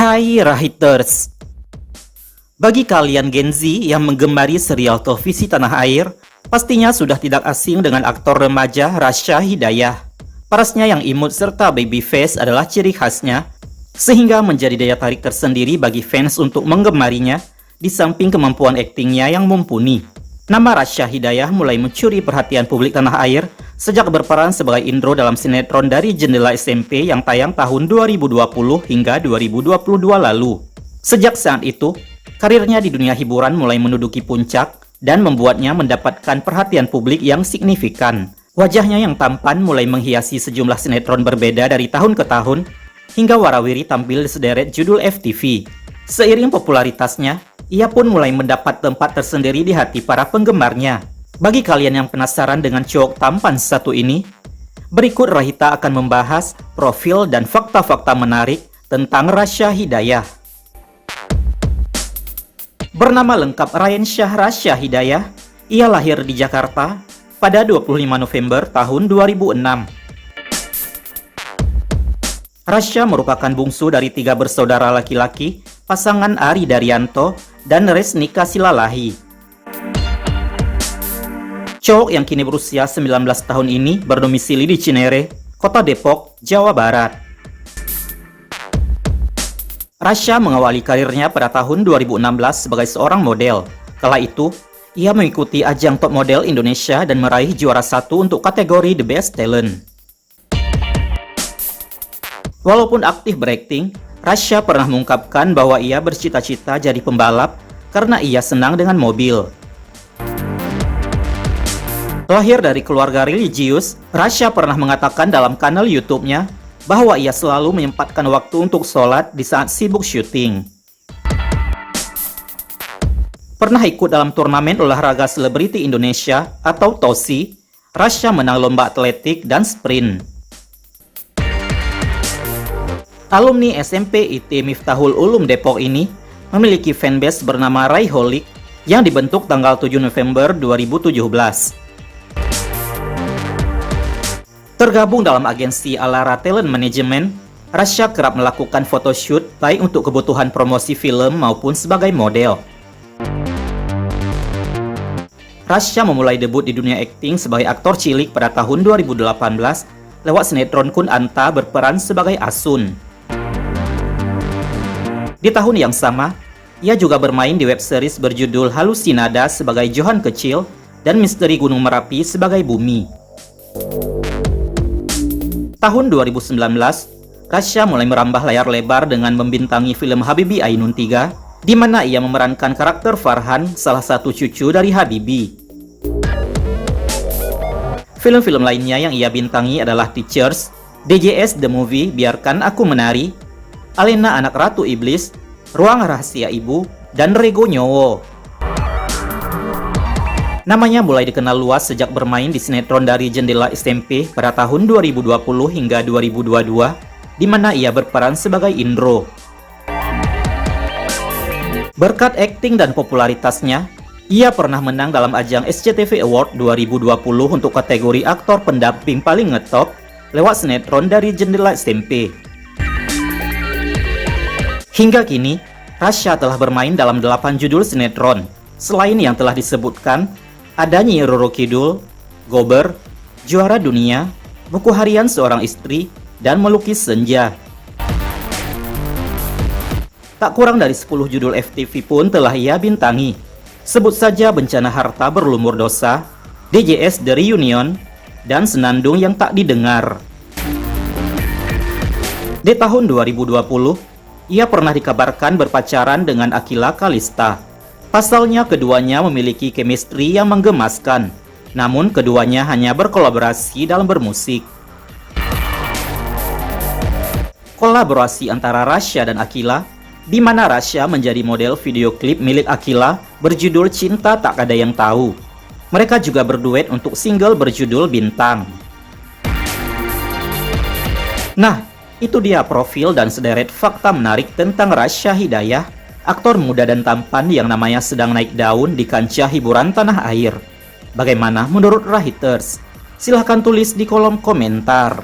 Hai Rahiters, bagi kalian Gen Z yang menggemari serial televisi tanah air, pastinya sudah tidak asing dengan aktor remaja Rasya Hidayah. Parasnya yang imut serta baby face adalah ciri khasnya, sehingga menjadi daya tarik tersendiri bagi fans untuk menggemarinya, di samping kemampuan aktingnya yang mumpuni. Nama Rasya Hidayah mulai mencuri perhatian publik tanah air sejak berperan sebagai Indro dalam sinetron Dari Jendela SMP yang tayang tahun 2020 hingga 2022 lalu. Sejak saat itu, karirnya di dunia hiburan mulai menduduki puncak dan membuatnya mendapatkan perhatian publik yang signifikan. Wajahnya yang tampan mulai menghiasi sejumlah sinetron berbeda dari tahun ke tahun, hingga warawiri tampil di sederet judul FTV. Seiring popularitasnya, ia pun mulai mendapat tempat tersendiri di hati para penggemarnya. Bagi kalian yang penasaran dengan cowok tampan satu ini, berikut Rahita akan membahas profil dan fakta-fakta menarik tentang Rasya Hidayah. Bernama lengkap Rayensyah Rasya Hidayah, ia lahir di Jakarta pada 25 November tahun 2006. Rasya merupakan bungsu dari 3 bersaudara laki-laki, pasangan Ari Daryanto dan Resnika Silalahi. Cowok yang kini berusia 19 tahun ini berdomisili di Cinere, Kota Depok, Jawa Barat. Rasya mengawali karirnya pada tahun 2016 sebagai seorang model. Kala itu, ia mengikuti ajang Top Model Indonesia dan meraih juara 1 untuk kategori The Best Talent. Walaupun aktif berakting, Rasya pernah mengungkapkan bahwa ia bercita-cita jadi pembalap karena ia senang dengan mobil. Lahir dari keluarga religius, Rasya pernah mengatakan dalam kanal YouTube-nya bahwa ia selalu menyempatkan waktu untuk sholat di saat sibuk syuting. Pernah ikut dalam turnamen olahraga selebriti Indonesia atau TOSI, Rasya menang lomba atletik dan sprint. Alumni SMP IT Miftahul Ulum Depok ini memiliki fanbase bernama Rayholic yang dibentuk tanggal 7 November 2017. Tergabung dalam agensi Alara Talent Management, Rasya kerap melakukan photoshoot baik untuk kebutuhan promosi film maupun sebagai model. Rasya memulai debut di dunia akting sebagai aktor cilik pada tahun 2018 lewat sinetron Kun Anta berperan sebagai Asun. Di tahun yang sama, ia juga bermain di web series berjudul Halusinada sebagai Johan Kecil dan Misteri Gunung Merapi sebagai Bumi. Tahun 2019, Rasya mulai merambah layar lebar dengan membintangi film Habibie Ainun 3, di mana ia memerankan karakter Farhan, salah satu cucu dari Habibie. Film-film lainnya yang ia bintangi adalah Teachers, DJS The Movie Biarkan Aku Menari, Alena Anak Ratu Iblis, Ruang Rahasia Ibu, dan Rego Nyowo. Namanya mulai dikenal luas sejak bermain di sinetron Dari Jendela SMP pada tahun 2020 hingga 2022, di mana ia berperan sebagai Indro. Berkat akting dan popularitasnya, ia pernah menang dalam ajang SCTV Award 2020 untuk kategori aktor pendamping paling ngetop lewat sinetron Dari Jendela SMP. Hingga kini, Rasya telah bermain dalam 8 judul sinetron. Selain yang telah disebutkan, ada Nyi Roro Kidul, Gober, Juara Dunia, Buku Harian Seorang Istri, dan Melukis Senja. Tak kurang dari 10 judul FTV pun telah ia bintangi. Sebut saja Bencana Harta Berlumur Dosa, DJS The Reunion, dan Senandung Yang Tak Didengar. Di tahun 2020, ia pernah dikabarkan berpacaran dengan Akila Kalista. Pasalnya keduanya memiliki chemistry yang menggemaskan, namun keduanya hanya berkolaborasi dalam bermusik. Kolaborasi antara Rasya dan Akila, di mana Rasya menjadi model video klip milik Akila berjudul Cinta Tak Ada Yang Tahu. Mereka juga berduet untuk single berjudul Bintang. Nah, itu dia profil dan sederet fakta menarik tentang Rasya Hidayah, aktor muda dan tampan yang namanya sedang naik daun di kancah hiburan tanah air. Bagaimana menurut Rahiters? Silahkan tulis di kolom komentar.